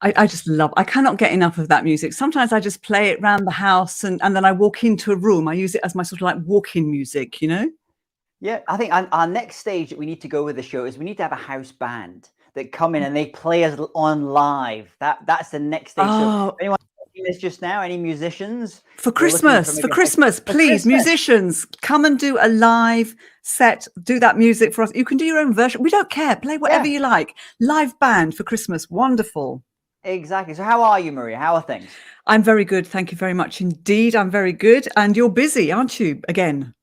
I just love, I cannot get enough of that music. Sometimes I just play it around the house and then I walk into a room. I use it as my sort of like walk-in music, you know? Yeah, I think our next stage that we need to go with the show is we need to have a house band that come in and they play us on live. That's the next stage. So Oh, anyone watching this just now, any musicians, for we're looking for Christmas, maybe for please, Christmas. musicians, come and do a live set, do that music for us. You can do your own version. We don't care. Play whatever Yeah, you like. Live band for Christmas. Wonderful. exactly. So how are you, Maria? How are things? I'm very good. Thank you very much indeed. I'm very good. And you're busy, aren't you? Again,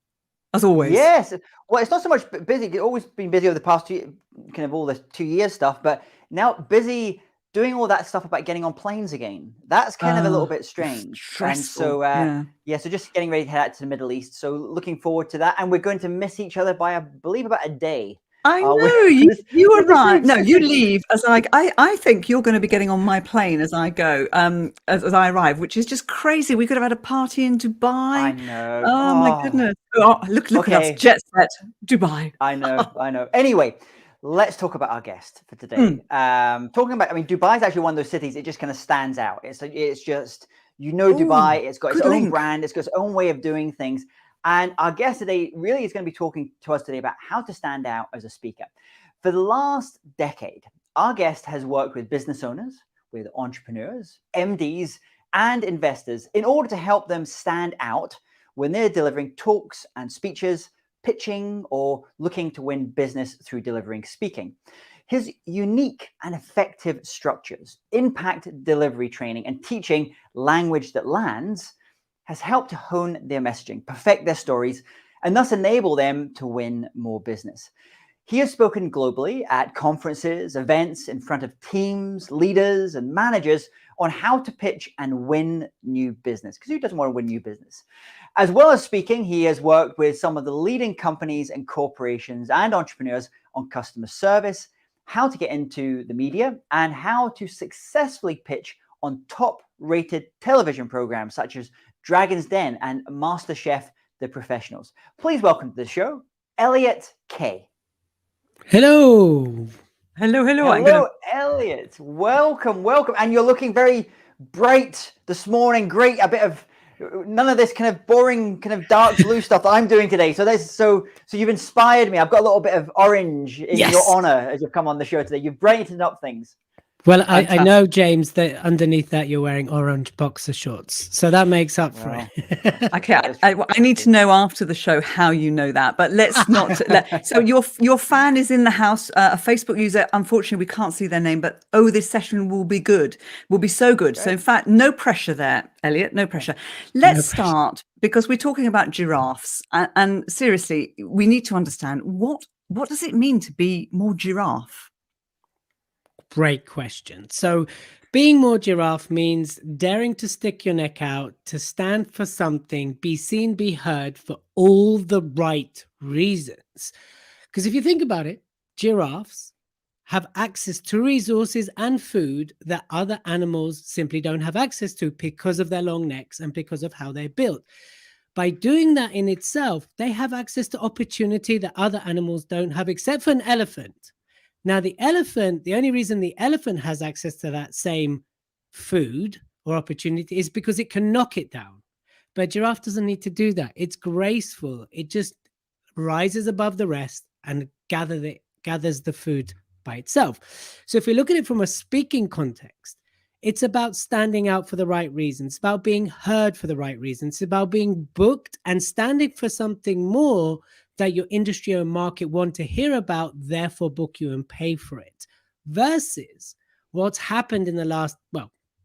as always. Yes. Well, it's not so much busy. It's always been busy over the past kind of all this 2 years stuff, but now busy doing all that stuff about getting on planes again. That's kind of a little bit strange. And Stressful. so, Yeah. yeah, so just getting ready to head out to the Middle East. So looking forward to that. And we're going to miss each other by, I believe, about a day. I With, know this, you with this arrive. new No, you city. leave as I think you're going to be getting on my plane as I go, as I arrive, which is just crazy. We could have had a party in I Dubai. know. Oh my Oh, goodness. Oh, look at us, okay. jet set, Dubai. I know. Anyway, let's talk about our guest for today. Mm, Talking about, I mean, Dubai is actually one of those cities. It just kind of stands out. It's just, Dubai. oh, It's got its good own link. brand. It's got its own way of doing things. And our guest today really is going to be talking to us today about how to stand out as a speaker. For the last decade, our guest has worked with business owners, with entrepreneurs, MDs, and investors in order to help them stand out when they're delivering talks and speeches, pitching, or looking to win business through delivering speaking. His unique and effective structures, impact delivery training, and teaching language that lands has helped to hone their messaging, perfect their stories, and thus enable them to win more business. He has spoken globally at conferences, events, in front of teams, leaders, and managers on how to pitch and win new business. Because who doesn't want to win new business? As well as speaking, he has worked with some of the leading companies and corporations and entrepreneurs on customer service, how to get into the media, and how to successfully pitch on top-rated television programs such as Dragon's Den and MasterChef the Professionals. Please welcome to the show, Elliot Kay. Hello. Hello, Elliot. Welcome. And you're looking very bright this morning. Great. A bit of none of this kind of boring, kind of dark blue stuff that I'm doing today. So you've inspired me. I've got a little bit of orange in your honor as you've come on the show today. You've brightened up things. Well, I know, James, that underneath that you're wearing orange boxer shorts, so that makes up for it. Okay, I need to know after the show how you know that, but let's not. So your fan is in the house, a Facebook user. Unfortunately, we can't see their name, but this session will be good, will be so good. Okay. So in fact, no pressure there, Elliot, no pressure. Let's start because we're talking about giraffes, and seriously, we need to understand what does it mean to be more giraffe? Great question. So being more giraffe means daring to stick your neck out, to stand for something, be seen, be heard for all the right reasons. Because if you think about it, giraffes have access to resources and food that other animals simply don't have access to because of their long necks and because of how they're built. By doing that in itself, they have access to opportunity that other animals don't have, except for an elephant. Now, the elephant, the only reason the elephant has access to that same food or opportunity is because it can knock it down. But giraffe doesn't need to do that. It's graceful. It just rises above the rest and gathers the food by itself. So if we look at it from a speaking context, it's about standing out for the right reasons. It's about being heard for the right reasons. It's about being booked and standing for something more that your industry or market want to hear about, therefore book you and pay for it. Versus what's happened in the last,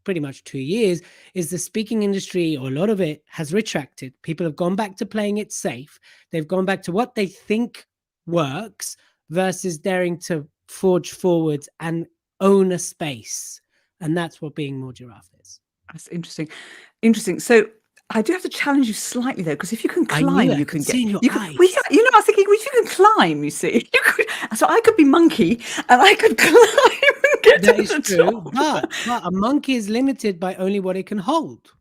pretty much 2 years, is the speaking industry, or a lot of it, has retracted. People have gone back to playing it safe. They've gone back to what they think works versus daring to forge forwards and own a space. And that's what being more giraffe is. That's interesting. So I do have to challenge you slightly though, because if you can climb, you can get. You can. Well, yeah, I was thinking, if you can climb, you see, you could. So I could be monkey, and I could climb and get that to is the true, top. but a monkey is limited by only what it can hold.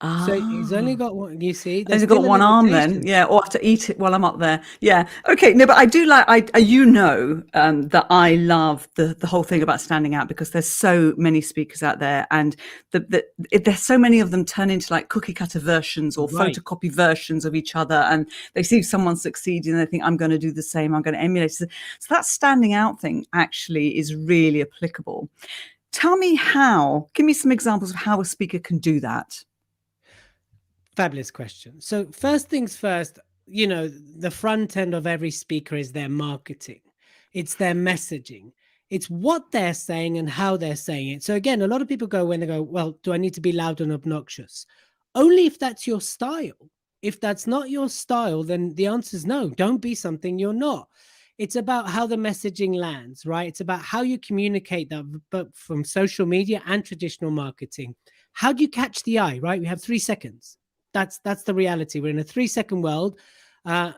So he's only got one. You see, there's He's got still a one arm then, limitation. yeah, or I have to eat it while I'm up there. Yeah, okay, no, but I do like, that I love the whole thing about standing out, because there's so many speakers out there, and there's so many of them turn into like cookie cutter versions or Right. photocopy versions of each other, and they see someone succeeding and they think, I'm going to do the same, I'm going to emulate. So that standing out thing actually is really applicable. Tell me give me some examples of how a speaker can do that. Fabulous question. So first things first, the front end of every speaker is their marketing. It's their messaging. It's what they're saying and how they're saying it. So again, a lot of people when they go, well, do I need to be loud and obnoxious? Only if that's your style. If that's not your style, then the answer is no. Don't be something you're not. It's about how the messaging lands, right? It's about how you communicate that, but from social media and traditional marketing. How do you catch the eye, right? We have 3 seconds. That's the reality. We're in a 3-second world. And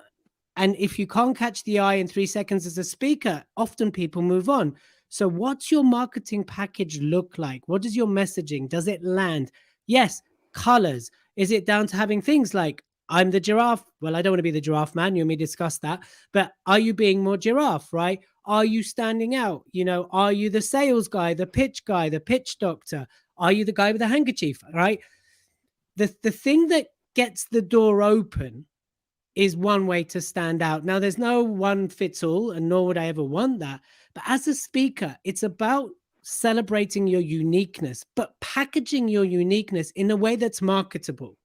if you can't catch the eye in 3 seconds as a speaker, often people move on. So what's your marketing package look like? What is your messaging? Does it land? Yes, colors. Is it down to having things like, I'm the giraffe? Well, I don't want to be the giraffe man. You and me discuss that. But are you being more giraffe, right? Are you standing out? Are you the sales guy, the pitch doctor? Are you the guy with the handkerchief, right? The thing that gets the door open is one way to stand out. Now, there's no one fits all, and nor would I ever want that. But as a speaker, it's about celebrating your uniqueness, but packaging your uniqueness in a way that's marketable.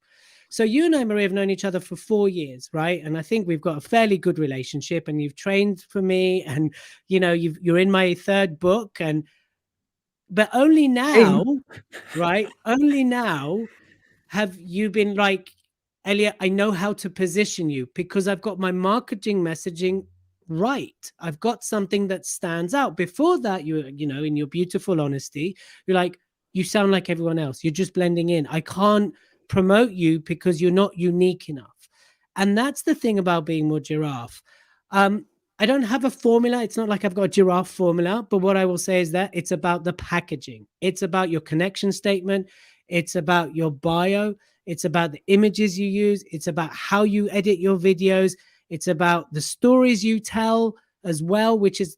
So you and I, Maria, have known each other for 4 years, right? And I think we've got a fairly good relationship, and you've trained for me, and you're in my 3rd book, but only now, right? Only now have you been like, Elliot, I know how to position you because I've got my marketing messaging right. I've got something that stands out. Before that, in your beautiful honesty, you're like, you sound like everyone else. You're just blending in. I can't promote you because you're not unique enough. And that's the thing about being more giraffe. I don't have a formula. It's not like I've got a giraffe formula, but what I will say is that it's about the packaging. It's about your connection statement. It's about your bio. It's about the images you use. It's about how you edit your videos. It's about the stories you tell as well, which is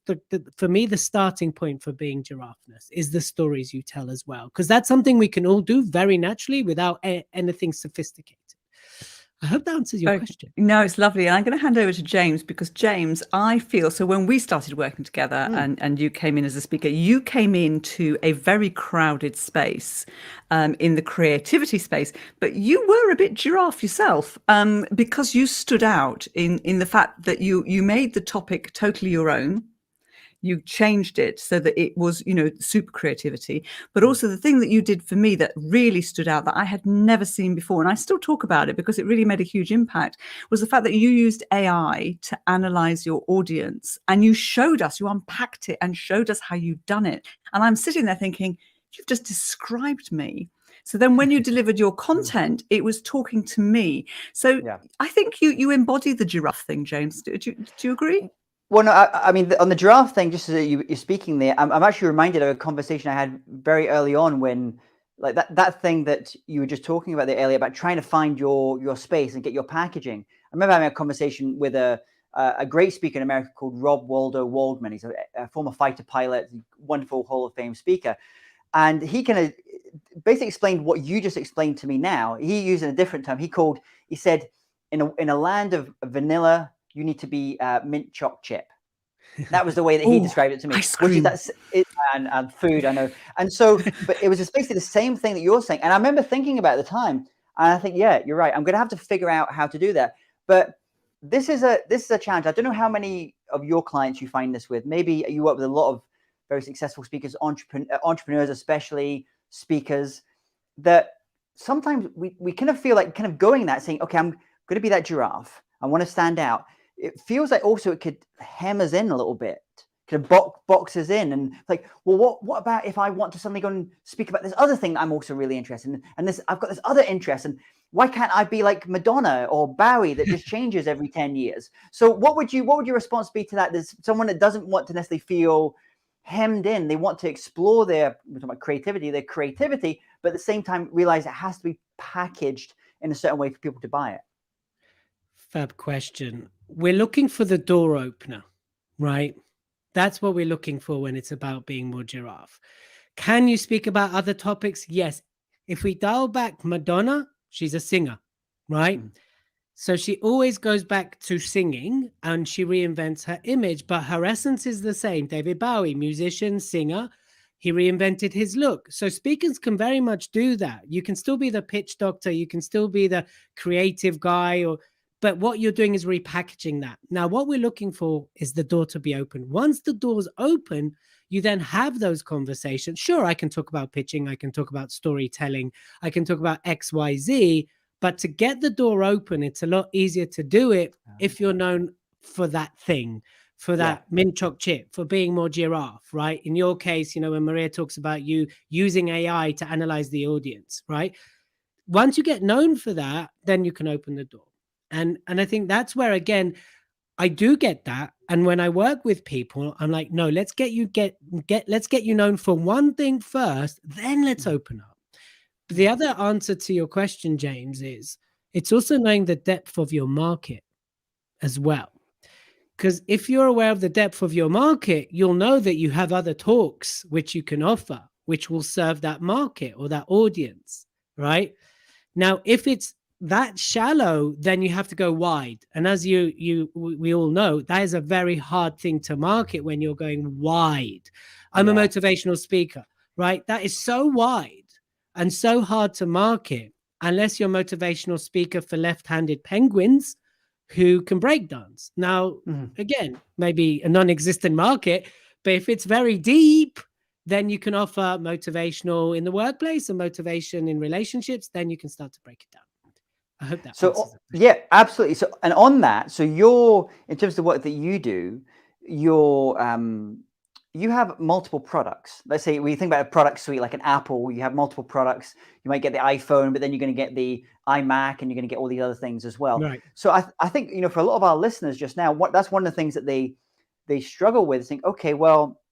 for me, the starting point for being giraffeness is the stories you tell as well. Because that's something we can all do very naturally without anything sophisticated. I hope that answers your question. No, it's lovely. And I'm going to hand over to James, because James, I feel, so when we started working together and you came in as a speaker, you came into a very crowded space in the creativity space, but you were a bit giraffe yourself because you stood out in the fact that you made the topic totally your own. You changed it so that it was, super creativity. But also the thing that you did for me that really stood out, that I had never seen before, and I still talk about it because it really made a huge impact, was the fact that you used AI to analyze your audience, and you unpacked it and showed us how you'd done it. And I'm sitting there thinking, you've just described me. So then when you delivered your content, it was talking to me. So yeah. I think you embody the giraffe thing, James. Do you agree? Well, no, I mean, on the giraffe thing, just as you're speaking there, I'm actually reminded of a conversation I had very early on when, like that thing that you were just talking about there, Elliot, about trying to find your space and get your packaging. I remember having a conversation with a great speaker in America called Rob Waldo Waldman. He's a former fighter pilot, wonderful Hall of Fame speaker. And he kind of basically explained what you just explained to me now. He used a different term. He said, in a land of vanilla, you need to be mint choc chip. That was the way that he described it to me. Ice cream. Which is and food, I know. And so, but it was basically the same thing that you're saying. And I remember thinking about it at the time, and I think, yeah, you're right. I'm going to have to figure out how to do that. But this is a challenge. I don't know how many of your clients you find this with. Maybe you work with a lot of very successful speakers, entrepreneurs, especially speakers, that sometimes we kind of feel like kind of going that, saying, okay, I'm going to be that giraffe. I want to stand out. It feels like also it could hem us in a little bit, could box us in, and like, well, what about if I want to suddenly go and speak about this other thing I'm also really interested in, and I've got this other interest, and why can't I be like Madonna or Bowie that just changes every 10 years? So what would your response be to that? There's someone that doesn't want to necessarily feel hemmed in. They want to explore their creativity, but at the same time realize it has to be packaged in a certain way for people to buy it? Fab question. We're looking for the door opener, right? That's what we're looking for when it's about being more giraffe. Can you speak about other topics? Yes. If we dial back Madonna, she's a singer, right? Mm. So she always goes back to singing and she reinvents her image, but her essence is the same. David Bowie, musician, singer, he reinvented his look. So speakers can very much do that. You can still be the pitch doctor, you can still be the creative guy, but what you're doing is repackaging that. Now, what we're looking for is the door to be open. Once the door's open, you then have those conversations. Sure, I can talk about pitching, I can talk about storytelling, I can talk about X, Y, Z, but to get the door open, it's a lot easier to do it if you're known for that thing, for that mint choc chip, for being more giraffe, right? In your case, when Maria talks about you using AI to analyze the audience, right? Once you get known for that, then you can open the door. And I think that's where, again, I do get that. And when I work with people, I'm like, no, let's get you known for one thing first, then let's open up. But the other answer to your question, James, is it's also knowing the depth of your market as well. Because if you're aware of the depth of your market, you'll know that you have other talks which you can offer, which will serve that market or that audience, right? Now, if it's that shallow, then you have to go wide. And as we all know, that is a very hard thing to market when you're going wide. I'm a motivational speaker, right? That is so wide and so hard to market unless you're a motivational speaker for left-handed penguins who can break dance. Now, again, maybe a non-existent market, but if it's very deep, then you can offer motivational in the workplace and motivation in relationships, then you can start to break it down. I hope that answers it. Yeah, absolutely. So, and on that, so in terms of the work that you do, you have multiple products. Let's say when you think about a product suite like an Apple, you have multiple products. You might get the iPhone, but then you're going to get the iMac and you're going to get all these other things as well. Right. So I think, for a lot of our listeners just now, that's one of the things that they struggle with, think, okay, well,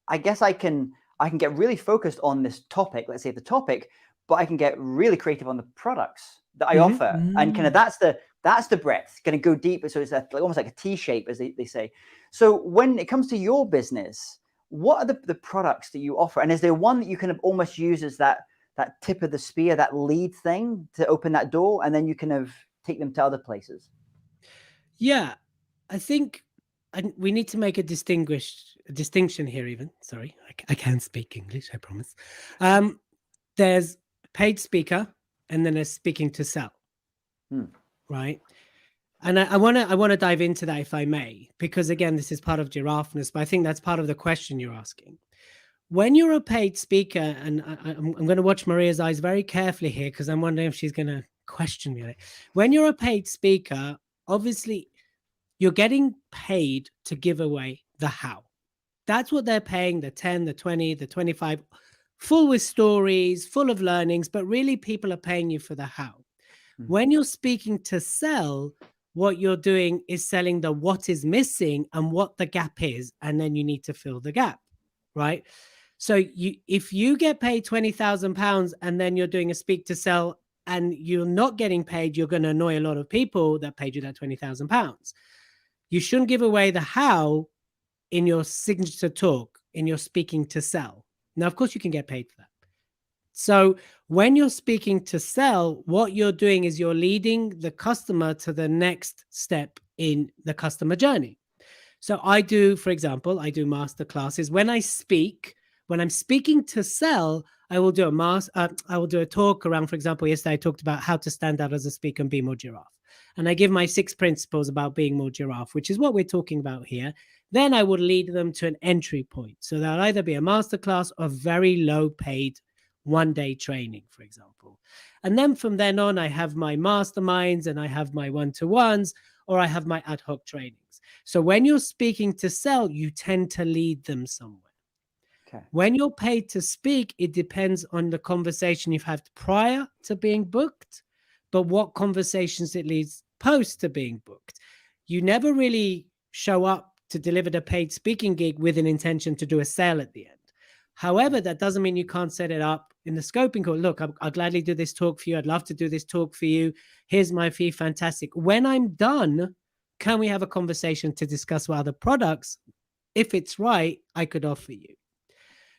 I guess I can get really focused on this topic, let's say the topic, but I can get really creative on the products that I offer. And kind of that's the breadth, going to go deeper. So it's almost like a T shape, as they say. So when it comes to your business, what are the products that you offer? And is there one that you can almost use as that tip of the spear, that lead thing to open that door, and then you kind of take them to other places? Yeah, I think we need to make a distinction here even. Sorry, I can speak English, I promise. There's paid speaker and then there's speaking to sell, right? And I want to dive into that, if I may, because again, this is part of giraffeness, but I think that's part of the question you're asking. When you're a paid speaker, and I'm going to watch Maria's eyes very carefully here because I'm wondering if she's going to question me. When you're a paid speaker, obviously you're getting paid to give away the how. That's what they're paying, the 10, the 20, the 25, full with stories, full of learnings, but really people are paying you for the how. When you're speaking to sell, what you're doing is selling the what is missing and what the gap is, and then you need to fill the gap, right? So if you get paid £20,000 and then you're doing a speak to sell and you're not getting paid, you're going to annoy a lot of people that paid you that £20,000. You shouldn't give away the how in your signature talk, in your speaking to sell. Now, of course, you can get paid for that. So when you're speaking to sell, what you're doing is you're leading the customer to the next step in the customer journey. So for example, I do master classes. When I'm speaking to sell, I will do a talk around, for example, yesterday I talked about how to stand out as a speaker and be more giraffe. And I give my 6 principles about being more giraffe, which is what we're talking about here. Then I would lead them to an entry point. So that'll either be a masterclass or very low paid one-day training, for example. And then from then on, I have my masterminds and I have my one-to-ones, or I have my ad hoc trainings. So when you're speaking to sell, you tend to lead them somewhere. Okay. When you're paid to speak, it depends on the conversation you've had prior to being booked, but what conversations it leads post to being booked. You never really show up to deliver the paid speaking gig with an intention to do a sale at the end. However, that doesn't mean you can't set it up in the scoping call. Look, I'll gladly do this talk for you. I'd love to do this talk for you. Here's my fee. Fantastic. When I'm done, can we have a conversation to discuss what other products, if it's right, I could offer you?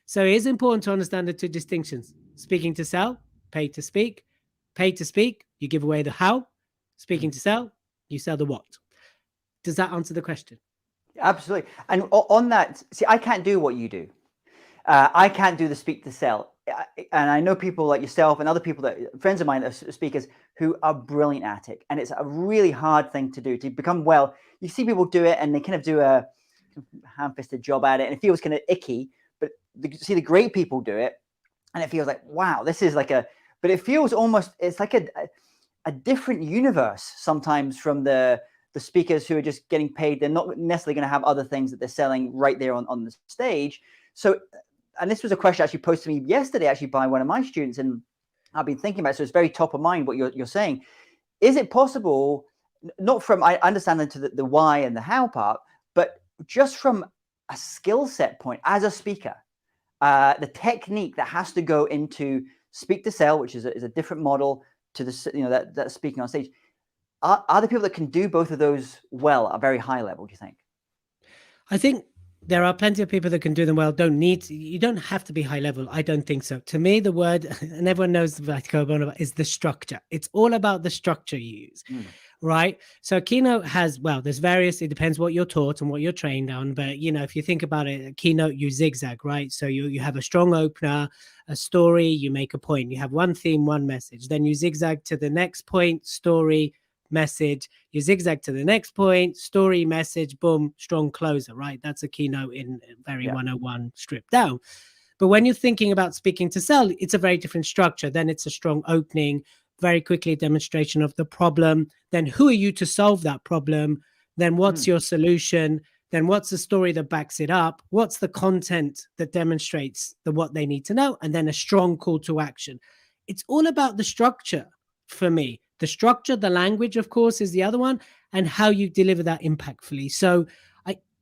So it is important to understand the two distinctions. Speaking to sell, paid to speak. Paid to speak, you give away the how. Speaking to sell, you sell the what. Does that answer the question? Absolutely. And on that, see, I can't do what you do. I can't do the speak to sell. And I know people like yourself and other people, that friends of mine that are speakers, who are brilliant at it. And it's a really hard thing to do, to become well. You see people do it and they kind of do a ham-fisted job at it, and it feels kind of icky. But see the great people do it and it feels like, wow, this is like but it feels almost, it's like a different universe sometimes from the speakers who are just getting paid. They're not necessarily going to have other things that they're selling right there on the stage. So, and this was a question actually posed to me yesterday, actually by one of my students, and I've been thinking about it, so it's very top of mind what you're saying. Is it possible, not from, I understand into the why and the how part, but just from a skill set point as a speaker, the technique that has to go into speak to sell, which is a different model to the, that's speaking on stage. Are the people that can do both of those well at a very high level, do you think? I think there are plenty of people that can do them well. You don't have to be high level. I don't think so. To me, the word, and everyone knows is the structure. It's all about the structure you use, right? So a keynote has, there's various, it depends what you're taught and what you're trained on. But, if you think about it, a keynote, you zigzag, right? So you have a strong opener, a story, you make a point. You have one theme, one message. Then you zigzag to the next point, story, message. You zigzag to the next point, story, message, boom, strong closer, right? That's a keynote in very 101 stripped down. But when you're thinking about speaking to sell, it's a very different structure. Then it's a strong opening, very quickly demonstration of the problem. Then who are you to solve that problem? Then what's your solution? Then what's the story that backs it up? What's the content that demonstrates what they need to know? And then a strong call to action. It's all about the structure for me. The structure, the language, of course, is the other one, and how you deliver that impactfully. So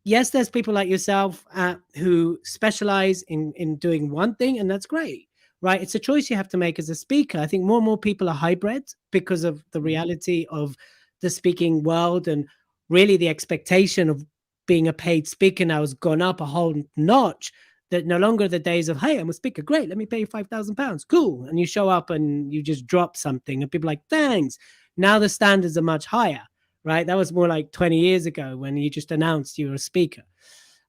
yes, there's people like yourself who specialize in doing one thing, and that's great, right? It's a choice you have to make as a speaker. I think more and more people are hybrid because of the reality of the speaking world, and really the expectation of being a paid speaker now has gone up a whole notch. That no longer the days of, hey, I'm a speaker, great, let me pay you £5,000, cool. And you show up and you just drop something and people are like, thanks. Now the standards are much higher, right? That was more like 20 years ago when you just announced you were a speaker.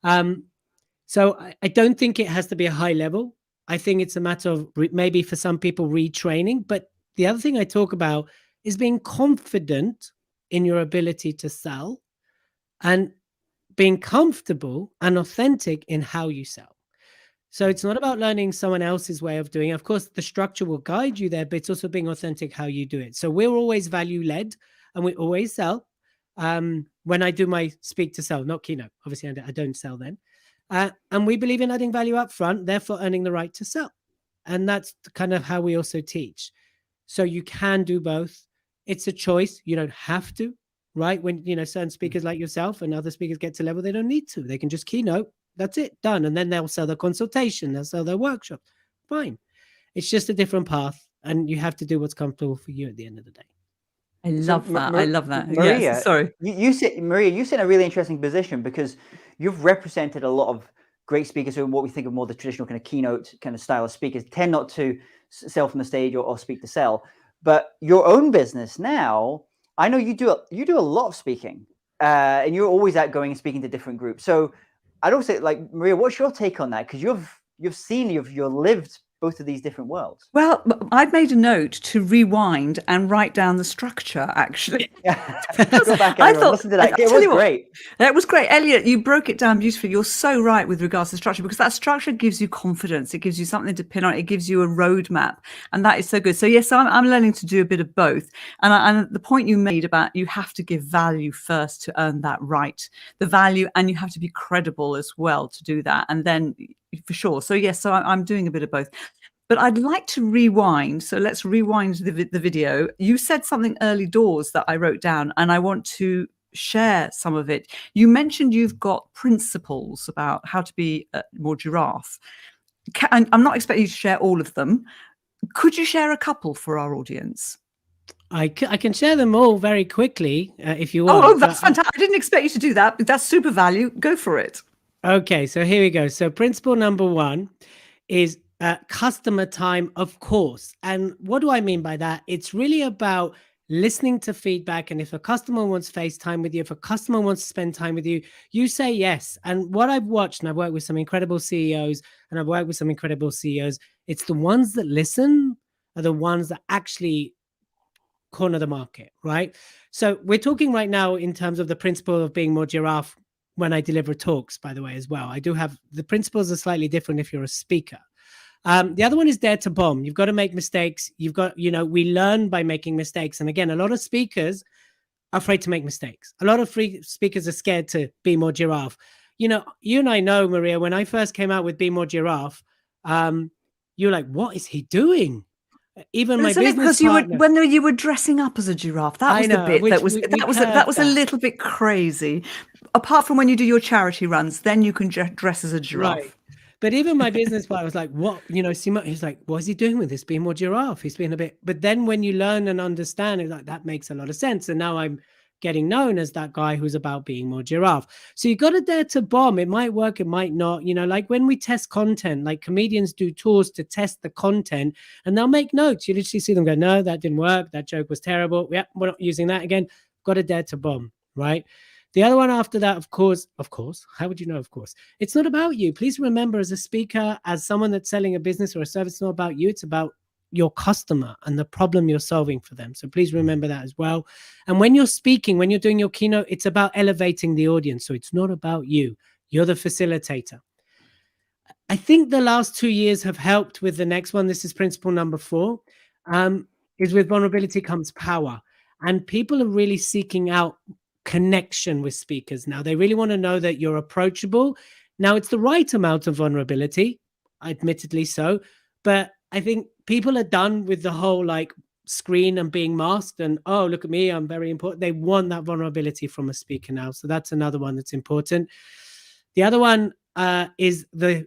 So I don't think it has to be a high level. I think it's a matter of maybe for some people retraining. But the other thing I talk about is being confident in your ability to sell and being comfortable and authentic in how you sell. So it's not about learning someone else's way of doing it. Of course, the structure will guide you there, but it's also being authentic how you do it. So we're always value-led and we always sell. When I do my speak to sell, not keynote, obviously I don't sell then. And we believe in adding value up front, therefore earning the right to sell. And that's kind of how we also teach. So you can do both. It's a choice. You don't have to, right? When, certain speakers like yourself and other speakers get to level, they don't need to. They can just keynote. That's it, done. And then they'll sell their consultation, they'll sell their workshop. Fine. It's just a different path, and you have to do what's comfortable for you at the end of the day. I love that. I love that. Maria, yes, sorry. You sit in a really interesting position because you've represented a lot of great speakers who are what we think of more the traditional kind of keynote kind of style of speakers, tend not to sell from the stage or speak to sell. But your own business now, I know you do a lot of speaking, and you're always outgoing and speaking to different groups. So I'd also like, Maria, what's your take on that? Because you've lived both of these different worlds. Well, I've made a note to rewind and write down the structure, actually. Go back, listen to that. It was great. That was great. Elliot, you broke it down beautifully. You're so right with regards to structure, because that structure gives you confidence. It gives you something to pin on. It gives you a roadmap. And that is so good. So yes, I'm learning to do a bit of both. And the point you made about you have to give value first to earn that right, the value, and you have to be credible as well to do that. And then for sure. So yes, so I'm doing a bit of both. But I'd like to rewind. So let's rewind the video. You said something early doors that I wrote down, and I want to share some of it. You mentioned you've got principles about how to be more giraffe. I'm not expecting you to share all of them. Could you share a couple for our audience? I can share them all very quickly if you want. Oh, that's fantastic. I didn't expect you to do that, but that's super value. Go for it. Okay, so here we go. So principle number 1 is customer time, of course. And what do I mean by that? It's really about listening to feedback. And if a customer wants FaceTime with you, if a customer wants to spend time with you, you say yes. And what I've watched, and I've worked with some incredible CEOs, and I've worked with some incredible CEOs, it's the ones that listen are the ones that actually corner the market, right? So we're talking right now in terms of the principle of being more giraffe when I deliver talks, by the way, as well. I do have the principles are slightly different if you're a speaker. The other one is dare to bomb. You've got to make mistakes. You've got, we learn by making mistakes. And again, a lot of speakers are afraid to make mistakes. A lot of speakers are scared to be more giraffe. You and I know, Maria, when I first came out with Be More Giraffe, you're like, what is he doing? Even my business partner. When you were dressing up as a giraffe, that was the bit that was a little bit crazy. Apart from when you do your charity runs, then you can dress as a giraffe. Right. But even my business partner was like, what, he's like, what is he doing with this? Being more giraffe. He's being a bit, but then when you learn and understand it, like that makes a lot of sense. And now I'm getting known as that guy who's about being more giraffe. So you got to dare to bomb. It might work, it might not. Like when we test content, like comedians do tours to test the content, and they'll make notes. You literally see them go, no, that didn't work. That joke was terrible. Yeah, we're not using that again. Got to dare to bomb, right? The other one after that, of course, how would you know? Of course, it's not about you. Please remember, as a speaker, as someone that's selling a business or a service, it's not about you. It's about your customer and the problem you're solving for them. So please remember that as well. And when you're speaking, when you're doing your keynote, it's about elevating the audience. So it's not about you. You're the facilitator. I think the last 2 years have helped with the next one. This is principle number 4, is with vulnerability comes power. And people are really seeking out connection with speakers now. They really want to know that you're approachable. Now, it's the right amount of vulnerability, admittedly so, but I think people are done with the whole like screen and being masked and, oh, look at me, I'm very important. They want that vulnerability from a speaker now. So that's another one that's important. The other one is the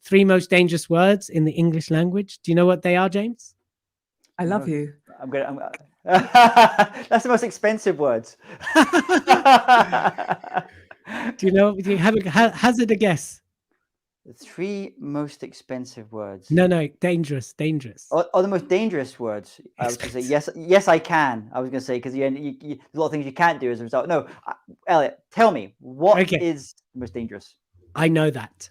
3 most dangerous words in the English language. Do you know what they are, James? I love you. That's the most expensive words. Do you have a hazard a guess? The 3 most expensive words. No, dangerous. Or the most dangerous words. I was going to say yes, I can. I was going to say because there's a lot of things you can't do as a result. No, Elliot, tell me what is the most dangerous. I know that.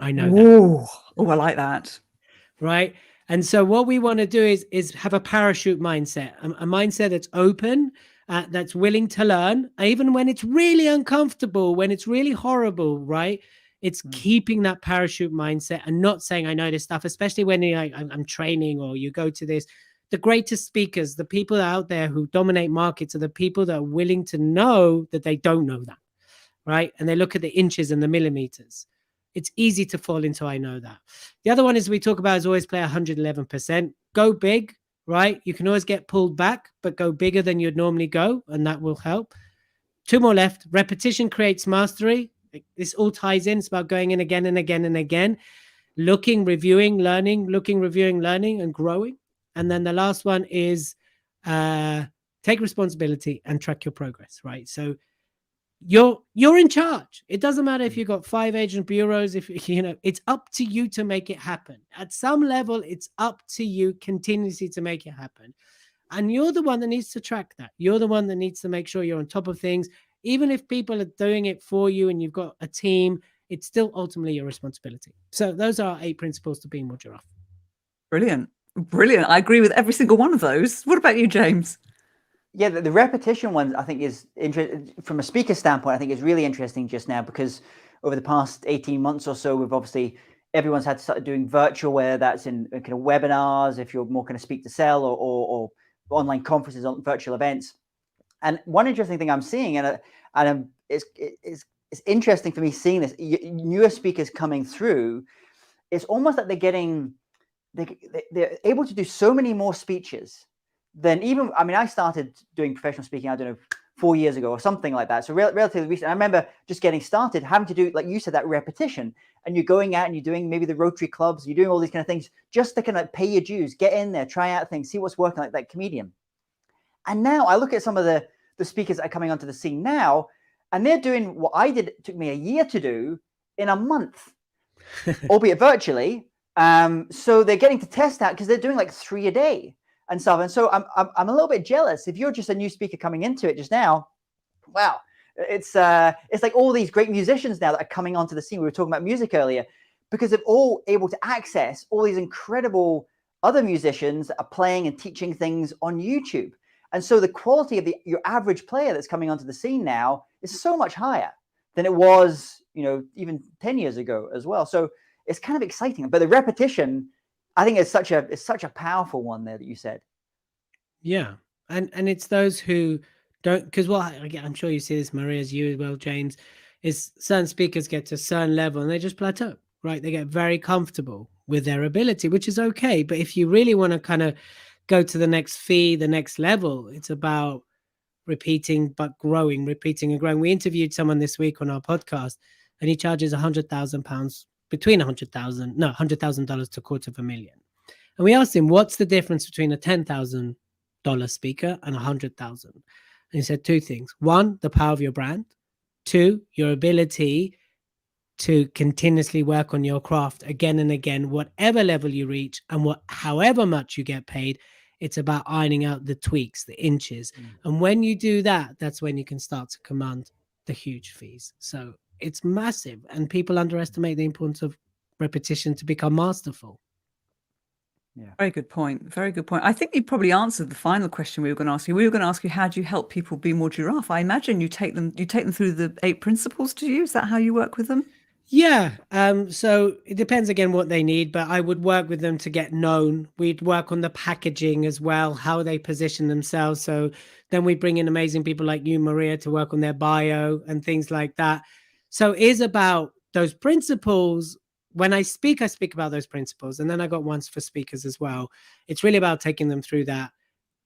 Oh, I like that. Right. And so what we want to do is have a parachute mindset, a mindset that's open, that's willing to learn, even when it's really uncomfortable, when it's really horrible, right? It's keeping that parachute mindset and not saying, I know this stuff, especially when you're like, I'm training or you go to this. The greatest speakers, the people out there who dominate markets are the people that are willing to know that they don't know that, right? And they look at the inches and the millimeters. It's easy to fall into I know that. The other one is we talk about is always play 111%. Go big, right? You can always get pulled back, but go bigger than you'd normally go, and that will help. 2 more left. Repetition creates mastery. This all ties in. It's about going in again and again and again. Looking, reviewing, learning, and growing. And then the last one is take responsibility and track your progress, right? So you're in charge. It doesn't matter if you've got 5 agent bureaus, if it's up to you to make it happen. At some level, it's up to you continuously to make it happen. And you're the one that needs to track that. You're the one that needs to make sure you're on top of things. Even if people are doing it for you and you've got a team, it's still ultimately your responsibility. So those are 8 principles to being more giraffe. Brilliant. I agree with every single one of those. What about you, James? Yeah, the repetition one, I think, is interesting from a speaker standpoint. I think is really interesting just now because over the past 18 months or so, we've obviously everyone's had to start doing virtual, whether that's in kind of webinars, if you're more kind of speak to sell or online conferences, on virtual events. And one interesting thing I'm seeing, and it's interesting for me seeing this, newer speakers coming through. It's almost like they're able to do so many more speeches than even, I mean, I started doing professional speaking, I don't know, 4 years ago or something like that. So relatively recent. I remember just getting started, having to do, like you said, that repetition. And you're going out and you're doing maybe the Rotary clubs, you're doing all these kind of things just to kind of pay your dues, get in there, try out things, see what's working, like that comedian. And now I look at some of the speakers that are coming onto the scene now, and they're doing what I did, it took me a year to do in a month, albeit virtually. So they're getting to test out because they're doing like 3 a day and stuff. And so I'm a little bit jealous. If you're just a new speaker coming into it just now, wow. It's like all these great musicians now that are coming onto the scene. We were talking about music earlier, because they're all able to access all these incredible other musicians that are playing and teaching things on YouTube. And so the quality of your average player that's coming onto the scene now is so much higher than it was, even 10 years ago as well. So it's kind of exciting. But the repetition, I think, is such a powerful one there that you said. Yeah, and it's those who don't, because I'm sure you see this, Maria, as you as well, James, is certain speakers get to a certain level and they just plateau, right? They get very comfortable with their ability, which is okay. But if you really want to kind of go to the next the next level, it's about repeating but growing, repeating and growing. We interviewed someone this week on our podcast, and he charges £100,000, between $100,000 to $250,000. And we asked him, what's the difference between a $10,000 speaker and 100,000? And he said two things. One, the power of your brand. Two, your ability to continuously work on your craft again and again, whatever level you reach and however much you get paid. It's about ironing out the tweaks, the inches. And when you do that, that's when you can start to command the huge fees. So it's massive, and people underestimate the importance of repetition to become masterful. Yeah. Very good point. Very good point. I think you probably answered the final question we were going to ask you. We were going to ask you, how do you help people be more giraffe? I imagine you take them through the 8 principles. Do you? Is that how you work with them? Yeah. So it depends again what they need, but I would work with them to get known. We'd work on the packaging as well, how they position themselves. So then we bring in amazing people like you, Maria, to work on their bio and things like that. So it is about those principles. When I speak about those principles, and then I got ones for speakers as well. It's really about taking them through that,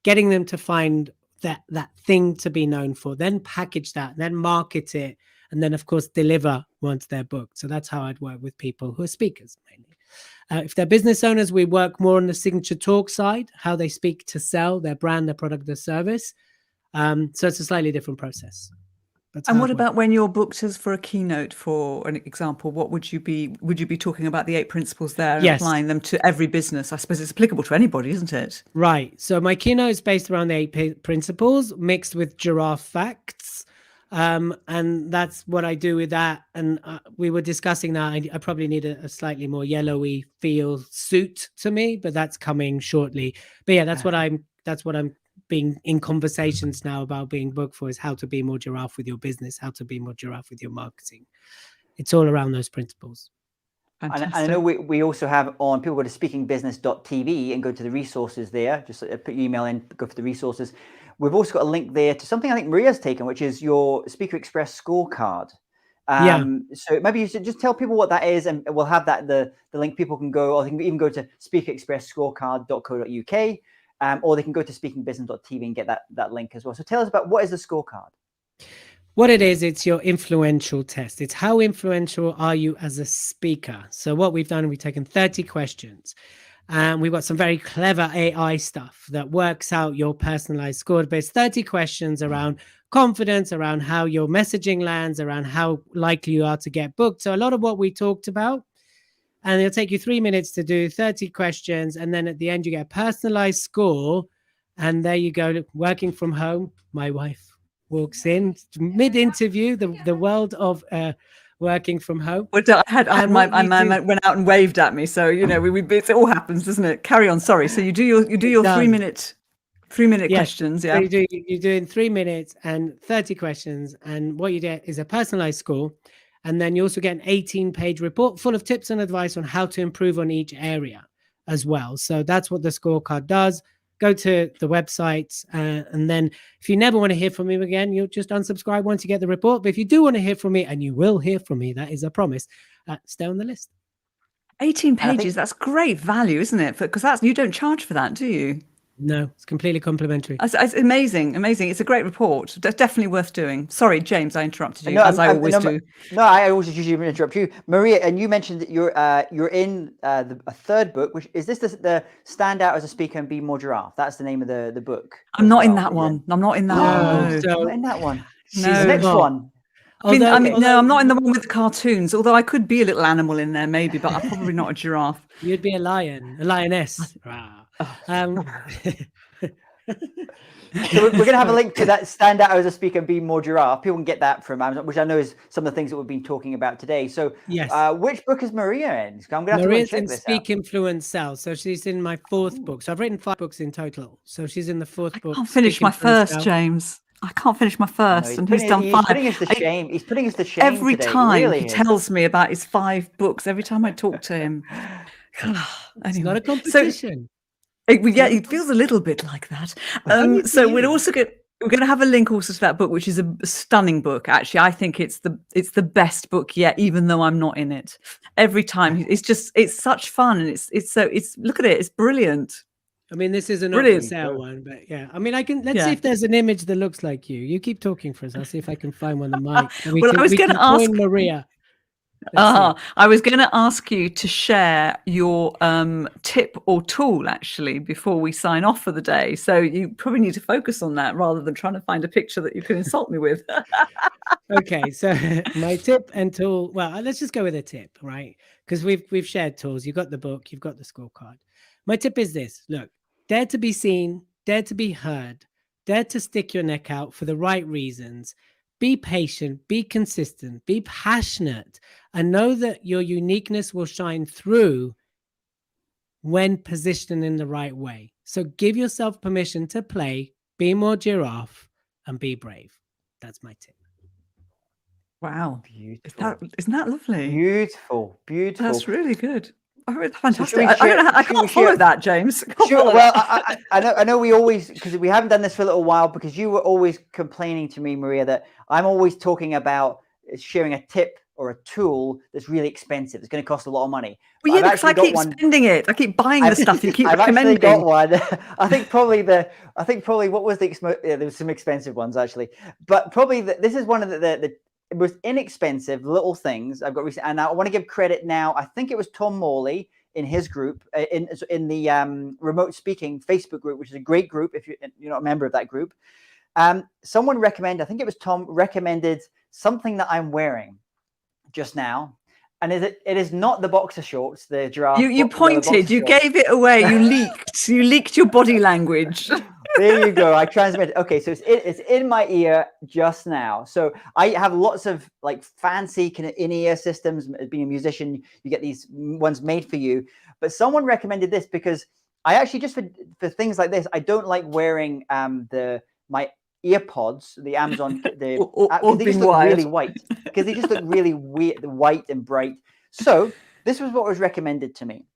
getting them to find that thing to be known for, then package that, then market it, and then of course deliver once they're booked. So that's how I'd work with people who are speakers mainly. If they're business owners, we work more on the signature talk side, how they speak to sell their brand, their product, their service. So it's a slightly different process. And what about when you're booked as for a keynote, for an example? What would you be talking about the 8 principles there and applying them to every business? I suppose it's applicable to anybody, isn't it? Right. So my keynote is based around the 8 principles mixed with giraffe facts. And that's what I do with that. And we were discussing that. I probably need a slightly more yellowy feel suit to me, but that's coming shortly. But yeah, that's what I'm being in conversations now about being booked for, is how to be more giraffe with your business, how to be more giraffe with your marketing. It's all around those principles. And I know we also have on, people go to speakingbusiness.tv and go to the resources there. Just put your email in, go for the resources. We've also got a link there to something I think Maria's taken, which is your Speaker Express scorecard. So maybe you should just tell people what that is, and we'll have that the link. People can go, or they can even go to speakerexpressscorecard.co.uk. Or they can go to speakingbusiness.tv and get that link as well. So tell us about, what is the scorecard? What it is, it's your influential test. It's how influential are you as a speaker. So what we've done, we've taken 30 questions, and we've got some very clever AI stuff that works out your personalized score. But it's 30 questions around confidence, around how your messaging lands, around how likely you are to get booked. So a lot of what we talked about. And it'll take you 3 minutes to do 30 questions. And then at the end, you get a personalized score. And there you go, working from home. My wife walks in mid-interview, the world of working from home. Well, my man went out and waved at me. So, it all happens, doesn't it? Carry on. Sorry. So you do your 3-minute questions. Yeah. So you do in 3 minutes and 30 questions. And what you get is a personalized score. And then you also get an 18-page report full of tips and advice on how to improve on each area as well. So that's what the scorecard does. Go to the website. And then if you never want to hear from me again, you'll just unsubscribe once you get the report. But if you do want to hear from me, and you will hear from me, that is a promise, stay on the list. 18 pages, that's great value, isn't it? Because you don't charge for that, do you? No, it's completely complimentary. It's amazing, amazing. It's a great report. Definitely worth doing. Sorry, James, I interrupted you, No, as I always do. No, I always usually interrupt you, Maria. And you mentioned that you're in a third book. Which is this the Stand Out as a Speaker and Be More Giraffe? That's the name of the book. I'm not in that one. I'm not in that one. No, So not in that one. No. The next one. No, I'm not in the one with the cartoons. Although I could be a little animal in there, maybe, but I'm probably not a giraffe. You'd be a lion, a lioness. So we're going to have a link to that Stand Out as a Speaker and Be More Giraffe. People can get that from Amazon, which I know is some of the things that we've been talking about today. So yes, which book is Maria in? I'm going to have Maria's to check in this Speak, out. Influence, Sell. So she's in my fourth book. So I've written 5 books in total. So she's in the fourth book. I can't finish my first, James. I can't finish my first, and he's done 5. He's putting us to shame. He's putting us to shame every today. time Really he tells me about his 5 books. Every time I talk to him, anyway. It's not a competition. It feels a little bit like that. So we're going to have a link also to that book, which is a stunning book. Actually, I think it's the best book yet, even though I'm not in it. Every time, it's such fun, and it's look at it, it's brilliant. I mean, this is an open sale one, but yeah. I mean, let's see if there's an image that looks like you. You keep talking for us. I'll see if I can find one of mine. I was going to ask Maria. I was going to ask you to share your tip or tool actually before we sign off for the day. So you probably need to focus on that rather than trying to find a picture that you can insult me with. Okay, so my tip and tool. Well, let's just go with a tip, right? Because we've shared tools. You've got the book. You've got the scorecard. My tip is this: look, dare to be seen, dare to be heard, dare to stick your neck out for the right reasons. Be patient, be consistent, be passionate, and know that your uniqueness will shine through when positioned in the right way. So give yourself permission to play, be more giraffe, and be brave. That's my tip. Wow. Beautiful. Isn't that lovely? Beautiful. That's really good. Oh, fantastic. I can't follow that, James. I know we always, because we haven't done this for a little while, because you were always complaining to me, Maria, that I'm always talking about sharing a tip or a tool that's really expensive. It's going to cost a lot of money. Well, yeah, because I keep spending it. I keep buying the stuff you keep recommending. I've actually got one. I think probably what was there was some expensive ones actually, but probably this is one of the most inexpensive little things I've got recently, and I want to give credit now. I think it was Tom Morley in his group in the remote speaking Facebook group, which is a great group if you're not a member of that group. Someone recommended, I think it was Tom, recommended something that I'm wearing just now, and it is not the boxer shorts, the giraffe. You pointed, you gave it away, you leaked your body language. There you go. I transmitted. Okay, so it's in my ear just now. So I have lots of like fancy kind of in-ear systems. Being a musician, you get these ones made for you. But someone recommended this because I actually just for things like this, I don't like wearing my earpods, the Amazon, they just look really white because they just look really weird, white and bright. So this was what was recommended to me.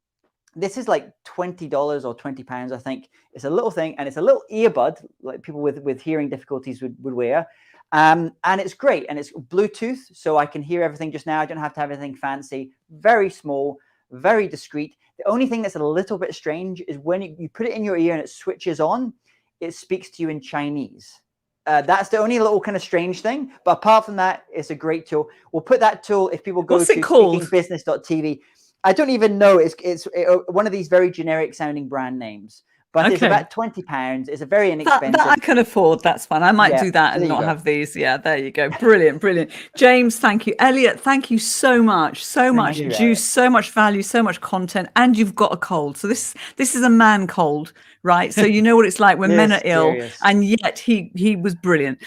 This is like $20 or £20, I think. It's a little thing, and it's a little earbud, like people with hearing difficulties would wear. And it's great, and it's Bluetooth, so I can hear everything just now. I don't have to have anything fancy. Very small, very discreet. The only thing that's a little bit strange is when you put it in your ear and it switches on, it speaks to you in Chinese. That's the only little kind of strange thing. But apart from that, it's a great tool. We'll put that tool if people go to speakingbusiness.tv. I don't even know. It's one of these very generic sounding brand names, but it's about £20. It's a very inexpensive. That I can afford. That's fine. I might do that and not have these. Yeah, there you go. Brilliant, brilliant. James, thank you. Elliot, thank you so much. So much juice, so much value, so much content, and you've got a cold. So this is a man cold, right? So you know what it's like when men are ill, and yet he was brilliant.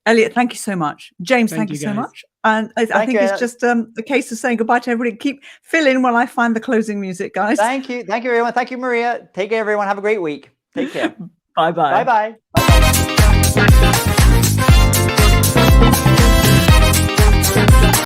Elliot, thank you so much. James, thank you so much. And I think it's just a case of saying goodbye to everybody. Keep filling while I find the closing music, guys. Thank you. Thank you, everyone. Thank you, Maria. Take care, everyone. Have a great week. Take care. Bye-bye. Bye-bye.